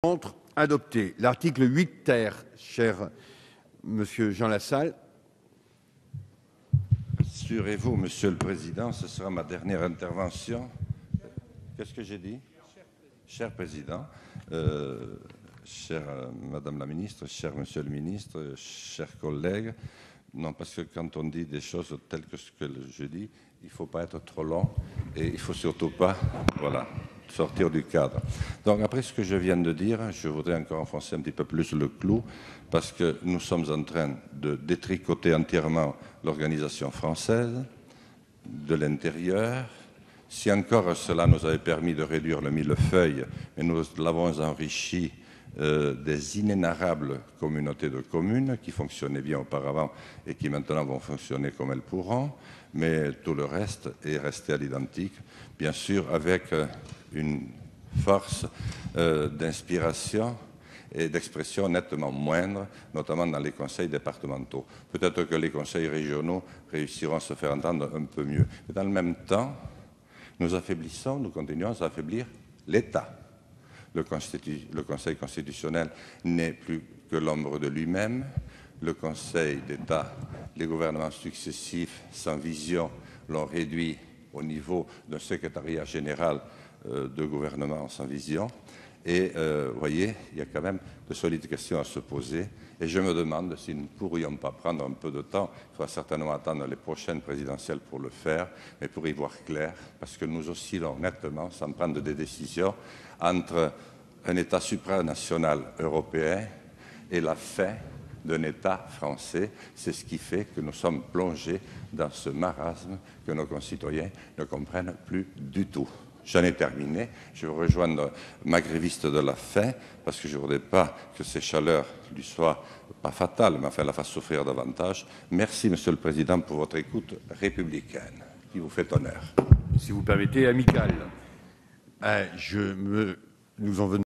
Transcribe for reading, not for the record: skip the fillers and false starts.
Contre, adopté. L'article 8 ter, cher Monsieur Jean Lassalle. Assurez-vous, Monsieur le Président, ce sera ma dernière intervention. Qu'est-ce que j'ai dit? Cher Président, chère Madame la Ministre, cher Monsieur le Ministre, chers collègues, non, parce que quand on dit des choses telles que ce que je dis, il ne faut pas être trop long et il ne faut surtout pas, voilà, sortir du cadre. Donc après ce que je viens de dire, je voudrais encore enfoncer un petit peu plus le clou parce que nous sommes en train de détricoter entièrement l'organisation française de l'intérieur. Si encore cela nous avait permis de réduire le millefeuille, mais nous l'avons enrichi des inénarrables communautés de communes qui fonctionnaient bien auparavant et qui maintenant vont fonctionner comme elles pourront, mais tout le reste est resté à l'identique, bien sûr avec une force d'inspiration et d'expression nettement moindre, notamment dans les conseils départementaux. Peut-être que les conseils régionaux réussiront à se faire entendre un peu mieux. Mais dans le même temps, nous continuons à affaiblir l'État. Le Conseil constitutionnel n'est plus que l'ombre de lui-même. Le Conseil d'État, les gouvernements successifs sans vision l'ont réduit au niveau d'un secrétariat général de gouvernement sans vision. Et vous voyez, il y a quand même de solides questions à se poser. Et je me demande si nous ne pourrions pas prendre un peu de temps. Il faudra certainement attendre les prochaines présidentielles pour le faire, mais pour y voir clair, parce que nous oscillons nettement, sans prendre des décisions, entre un État supranational européen et la fin d'un État français. C'est ce qui fait que nous sommes plongés dans ce marasme que nos concitoyens ne comprennent plus du tout. J'en ai terminé. Je vais rejoindre ma gréviste de la faim parce que je ne voudrais pas que ces chaleurs lui soient pas fatales, mais enfin la fassent souffrir davantage. Merci, Monsieur le Président, pour votre écoute républicaine qui vous fait honneur. Si vous permettez, amical. Nous en venons